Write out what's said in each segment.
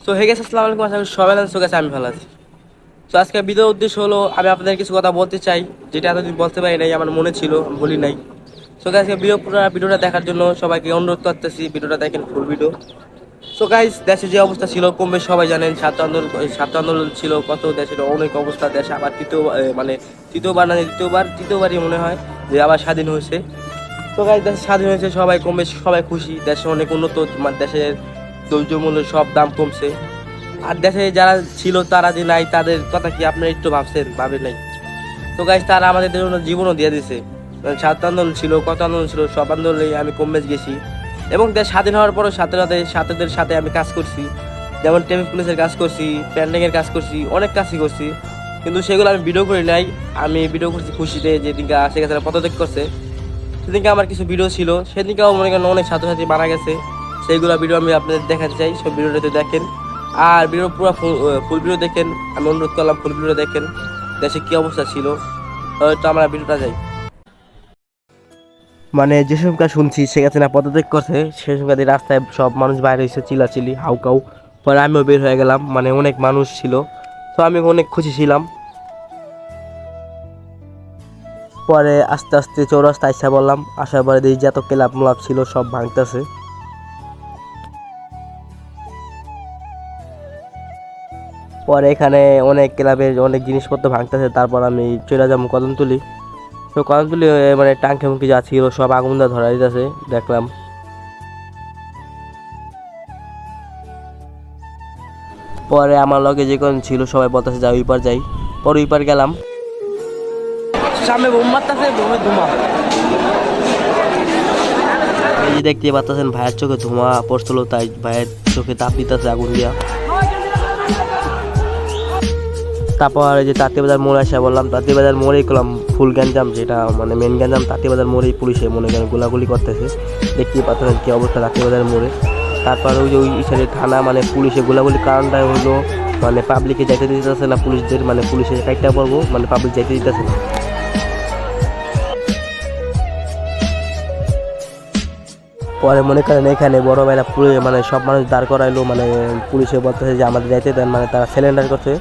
So hey গেছে, আসসালামু আলাইকুম, আশা করি সবাই ভালো আছেন। সো গেছে, আমি ভালো আছি। তো আজকে ভিডিওর উদ্দেশ্য হলো আমি আপনাদের কিছু কথা বলতে চাই, যেটা এতদিন বলতে পারি নাই, আমার মনে ছিল আমি বলি নাই। সো গাইস, ভিডিওটা দেখার জন্য সবাইকে অনুরোধ করতেছি, ভিডিওটা দেখেন, ফুল ভিডিও। সো গাইস, দেশে যে অবস্থা ছিল কম বেশ সবাই জানেন, ছাত্র আন্দোলন ছিল, কত দেশের অনেক অবস্থা। দেশে আবার তৃতীয়বার না তৃতীয়বারই মনে হয় যে আবার স্বাধীন হয়েছে। তো গাইস, দেশ স্বাধীন হয়েছে, সবাই কম বেশ সবাই খুশি। দেশে অনেক উন্নত, মানে দেশের দ্রব্যমূল্যের সব দাম কমছে। আর দেশে যারা ছিল তারা যে নাই, তাদের কথা কি আপনারা একটু ভাবেন নাই? তো গাইস, তারা আমাদের জন্য জীবনও দিয়ে দিছে। ছাত্র আন্দোলন ছিল, কত আন্দোলন ছিল, সব আন্দোলনে আমি কম বেশ গেছি। এবং দেশ স্বাধীন হওয়ার পরও সাথে সাথে ছাত্রদের সাথে আমি কাজ করছি, যেমন ট্রাফিক পুলিশের কাজ করছি, প্যান্ডিং এর কাজ করছি, অনেক কাজই করছি। কিন্তু সেগুলো আমি ভিডিও করি নাই। আমি ভিডিও করছি খুশিতে, যেদিনকে শেখ হাসিনা পদত্যাগ করছে সেদিনকে আমার কিছু ভিডিও ছিল, সেদিনকেও মনে করেন অনেক ছাত্রছাত্রী মারা গেছে। সেইগুলো ভিডিও আমি আপনাদের দেখাতে চাই, সব ভিডিওটাতে দেখেন। আর ভিডিও পুরো ফুল ভিডিও দেখেন, আমি অনুরোধ করলাম ফুল ভিডিও দেখেন, দেশে কি অবস্থা ছিল। তো আমরা ভিডিওটা যাই। মানে যে সংখ্যা শুনছি শেখ হাসিনা পদত্যাগ করছে, সেই সংখ্যা দিয়ে রাস্তায় সব মানুষ বাইরে হয়েছে, চিল্লাচিল্লি হাউকাউ। পরে আমিও বের হয়ে গেলাম, মানে অনেক মানুষ ছিল, তো আমি অনেক খুশি ছিলাম। পরে আস্তে আস্তে চৌরাস্তা আইসা বললাম, আসার পরে দেখি যত ক্লাব ম্লাব ছিল সব ভাঙতেছে। পরে এখানে অনেক ক্লাবের অনেক জিনিসপত্র ভাঙতেছে। তারপর আমি চলে যাবো কদমতলি। তো কদমতলি মানে টাঙ্কি মুঙ্কি যা ছিল সব আগুন দিয়ে ধরা দিতেছে, দেখলাম। পরে আমার লগে যে কোন ছিল সবাই বলতেছে যাই ওই পার যাই। পরে ওই পার গেলাম, সামনে বোম মারতেছে, বোমের ধোঁয়া। এই যে দেখতে পাচ্ছেন ভাইয়ের চোখে ধোঁয়া পড়ছিল, তাই ভাইয়ের চোখে তাপ দিতেছে আগুন দিয়া। তারপর এই যে তাঁতীবাজার মোড়ে আসা বললাম, তাঁতীবাজার মোড়েই করলাম ফুল গ্যাঞ্জাম, যেটা মানে মেন গ্যাঞ্জাম তাঁতীবাজার মোড়েই পুলিশে মনে করেন গোলাগুলি করতেছে। দেখতেই পাচ্ছেন কি অবস্থা তাঁতীবাজার মোড়ে। তারপর ওই যে ওই সাইডে থানা, মানে পুলিশে গোলাগুলি কারণটা হলো মানে পাবলিকে যাইতে দিতেছে না পুলিশদের, মানে পুলিশের কাইটটা পড়বো, মানে পাবলিক যাইতে দিতেছে না। পরে মনে করেন এখানে বড় ভাইরা পুরো মানে সব মানুষ দাঁড় করাইলো, মানে পুলিশে বলতেছে যে আমাদের যাইতে দেন, মানে তারা সিলিন্ডার করছে।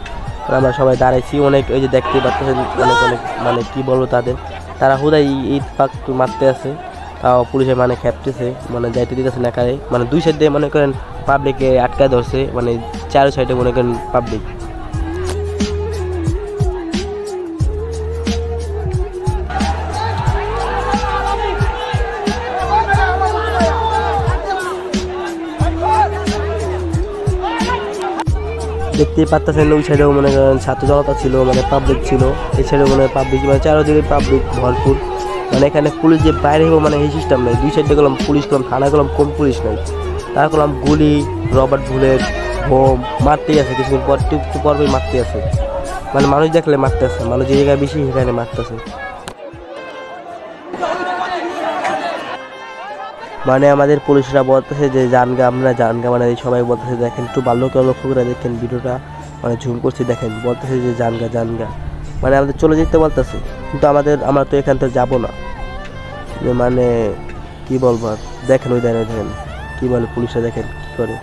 আমরা সবাই দাঁড়াইছি অনেক, এই যে দেখতে পাচ্ছেন অনেক অনেক, মানে কি বলবো তাদের, তারা হুদাই ঈদ পাক মারতে আছে। তাও পুলিশে মানে খেপতেছে, মানে যাইতে দিতেছে না কারে, মানে দুই সাইডে মনে করেন পাবলিকে আটকায় ধরছে, মানে চারো সাইডে মনে করেন পাবলিক। দেখতেই পাচ্ছেন ওই সাইডেও মনে করেন ছাত্র জনতা ছিল, মানে পাবলিক ছিল। এই সাইডেও মানে পাবলিক, মানে চারোদিকে পাবলিক ভরপুর। মানে এখানে পুলিশ যে বাইরে হবো মানে এই সিস্টেম নেই, দুই সাইডে গেলাম পুলিশ, করলাম থানা, গেলাম কোন পুলিশ নাই। তারা করলাম গুলি, রবার্ট বুলেট, বোম মারতেই আছে, কিছুদিন পর একটু পরই মারতে আছে। মানে মানুষ দেখলে মারতে আছে, মানুষ যে জায়গায় বেশি সেখানে মারতেছে। মানে আমাদের পুলিশরা বলতেছে যে জানগা, আমরা জানগা, মানে সবাই বলতেছে দেখেন, একটু ভালো করে লক্ষ্য করে দেখেন ভিডিওটা, মানে ঝুম করছি দেখেন, বলতেছে যে জানগা জানগা, মানে আমাদের চলে যেতে বলতেছে। কিন্তু আমরা তো এখান থেকে যাবো না, মানে কি বলবো আর। দেখেন ওই দেখেন কি বলে পুলিশরা, দেখেন কি করে।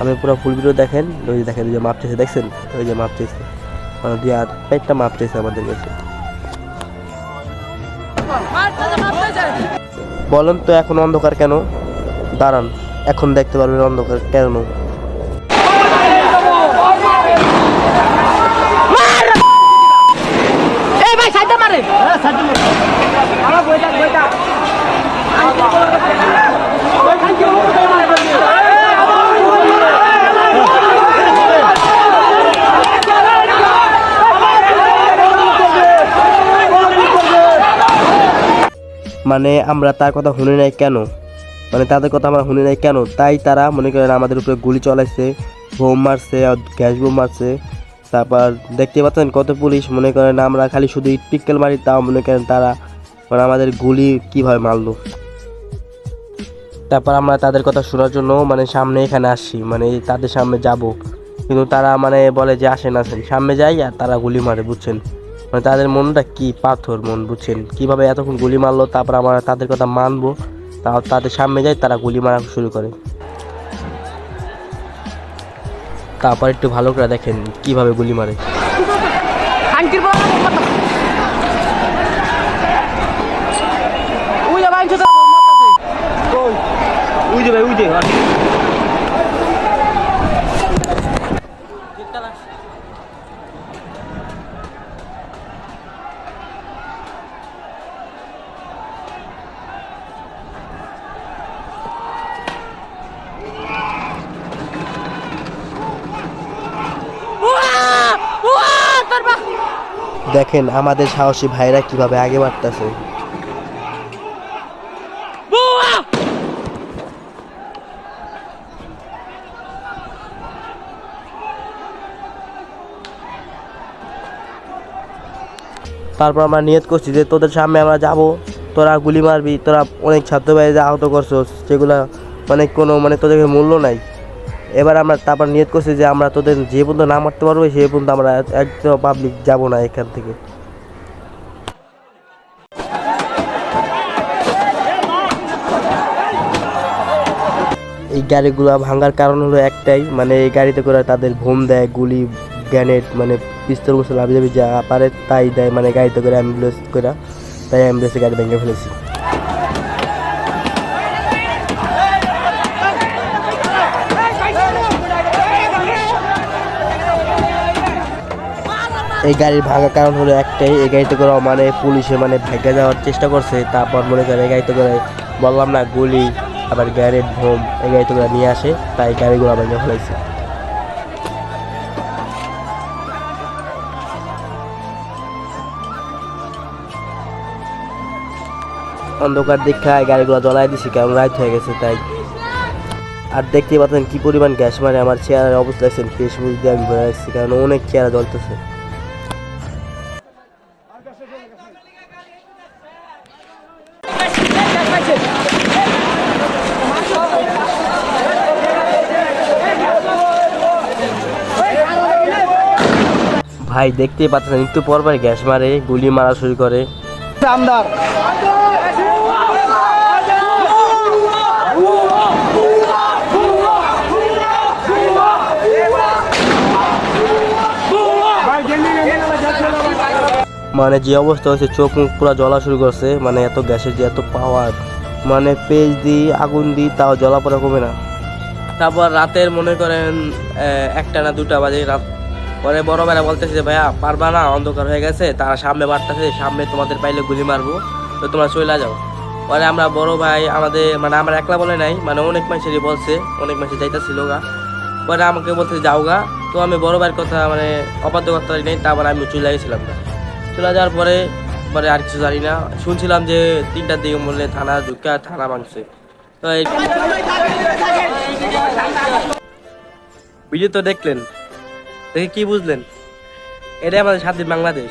আমি পুরো ফুল ভিডিও দেখেন, ওই যে দেখেন ওই যে মাপতেছে, দেখছেন ওই যে মাপতেছে, মানে দিয়ে আর একটা মাপতেছে আমাদের কাছে। বলেন তো এখন অন্ধকার কেন? দাঁড়ান, এখন দেখতে পারবেন অন্ধকার কেন। মানে আমরা তার কথা শুনি নাই কেন, মানে তাদের কথা আমরা শুনি নাই কেন, তাই তারা মনে করেন আমাদের উপরে গুলি চলাইছে, বোম মারছে, গ্যাস বোম মারছে। তারপর দেখতে পাচ্ছেন কত পুলিশ, মনে করেন আমরা খালি শুধু ইট পিক্কেল মারি, তাও মনে করেন তারা মানে আমাদের গুলি কীভাবে মারলো। তারপর আমরা তাদের কথা শোনার জন্য মানে সামনে এখানে আসছি, মানে তাদের সামনে যাব, কিন্তু তারা মানে বলে যে আসেন আসেন, সামনে যাই আর তারা গুলি মারে, বুঝছেন। মানে তাদের মনটা কি পাথর মন, বুঝছেন, কীভাবে এতক্ষণ গুলি মারলো। তারপর আমরা তাদের কথা মানবো, তাও তাদের সামনে যাই, তারা গুলি মারা শুরু করে। তারপর একটু ভালো করে দেখেন কিভাবে গুলি মারে। দেখেন আমাদের সাহসী ভাইরা কিভাবে আগে বাড়তেছে। তারপর আমরা নিয়ত করছি যে তোদের সামনে আমরা যাব, তোরা গুলি মারবি, তোরা অনেক ছাত্র ভাই আহত করছো, সেগুলা মানে কোনো মানে তোদের মূল্য নাই। এবার আমরা তারপর নিয়ত করছি যে আমরা তোদের যে পর্যন্ত না মারতে পারবো সেই পর্যন্ত আমরা একদম পাবলিক যাব না এখান থেকে। এই গাড়িগুলো ভাঙার কারণ হলো একটাই, মানে এই গাড়িতে করে তাদের বোম দেয়, গুলি, গ্রেনেড, মানে পিস্তল মুস্তল আবি যাবি যা পারে তাই দেয়, মানে গাড়িতে করে অ্যাম্বুলেন্স করে, তাই অ্যাম্বুলেন্সে গাড়ি ভেঙে ফেলেছি। এই গাড়ির ভাঙার কারণ হলো একটাই, এই গাড়িতে করে মানে পুলিশে মানে ভেঙে যাওয়ার চেষ্টা করছে, তারপর মনে করে এই গাড়িতে করে বললাম না গুলি আবার গ্যারেড বোম এই গাড়িতে করে নিয়ে আসে, তাই গাড়িগুলো ভেঙে ফেলাইছে। অন্ধকার দীক্ষায় গাড়িগুলো জ্বলাই দিছি কারণ রাত হয়ে গেছে তাই। আর দেখতে পাচ্ছেন কি পরিমাণ গ্যাস মারে, আমার চেয়ারের অবস্থা দেখছেন, ফেসবুক দিয়ে আমি ভরে রাখছি কারণ অনেক চেয়ারা জ্বলতেছে। ভাই দেখতেই পাচ্ছেন একটু পর পর গ্যাস মারে, গুলি মারা শুরু করে। মানে যে অবস্থা হয়েছে, চোখ মুখ পুরো জ্বলা শুরু করছে, মানে এত গ্যাসের যে এত পাওয়ার, মানে পেজ দিই আগুন দিই তাও জ্বলা পড়া কমে না। তারপর রাতের মনে করেন 1টা না 2টা বাজে রাত, পরে বড় ভাইরা বলতেছে যে ভাইয়া পারবা না, অন্ধকার হয়ে গেছে, তারা সামনে বাড়তেছে, সামনে তোমাদের পাইলে গুলি মারবো, তো তোমরা চলে যাও। পরে আমরা বড় ভাই আমাদের মানে আমার একলা বলে নাই, মানে অনেক মানুষেরই বলছে, অনেক মানুষের যাইতেছিল গা, পরে আমাকে বলছে যাও গা, তো আমি বড় ভাইয়ের কথা মানে অবাধ্য করতে পারি নাই, তারপর আমি চলে গেছিলাম। চলে যাওয়ার পরে পরে আর কিছু জানি না, শুনছিলাম যে 3টার দিকে বললে থানা ঢুকা থানা ভাঙছে। তো ভিডিও তো দেখলেন, দেখে কি বুঝলেন? এটাই আমাদের স্বাধীন বাংলাদেশ,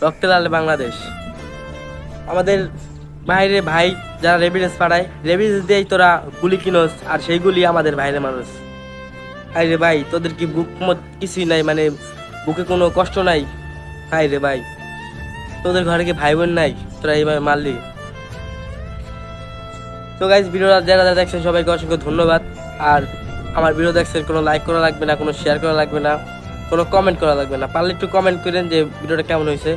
রক্তে লাল বাংলাদেশ। আমাদের বাইরে ভাই যারা রেভিডেন্স পাঠায়, রেভিডেন্স দিয়েই তোরা গুলি কিনোস, আর সেই গুলি আমাদের বাইরে মানুষ। হাই রে ভাই, তোদের কি বুক মত কিছুই নাই, মানে বুকে কোনো কষ্ট নাই? হাই রে ভাই, তোদের ঘরে কি ভাই বোন নাই? তোরা এইভাবে মারলি। তো গাইজ ভিডিওটা যারা যারা দেখছেন সবাইকে অসংখ্য ধন্যবাদ। আর আমার ভিডিও দেখছেন, কোনো লাইক করা লাগবে না, কোনো শেয়ার করা লাগবে না, কোনো কমেন্ট করা লাগবে না, পারলে একটু কমেন্ট করেন যে ভিডিওটা কেমন হয়েছে,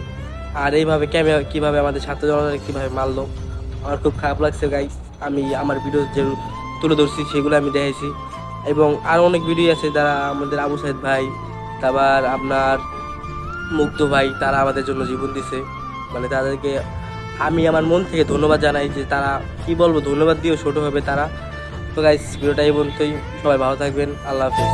আর এইভাবে কীভাবে আমাদের ছাত্র জনতা কীভাবে মারলো। আমার খুব খারাপ লাগছে গাইজ, আমি আমার ভিডিও যে তুলে ধরছি সেগুলো আমি দেখেছি, এবং আরও অনেক ভিডিও আছে যারা আমাদের আবু সাইদ ভাই, তারপর আপনার মুগ্ধ ভাই, তারা আমাদের জন্য জীবন দিছে, মানে তাদেরকে আমি আমার মন থেকে ধন্যবাদ জানাই, যে তারা কি বলবো, ধন্যবাদ দিয়েও ছোট হবে তারা। তো গাইস ভিডিওটা এই পর্যন্তই, সবাই ভালো থাকবেন, আল্লাহ হাফেজ।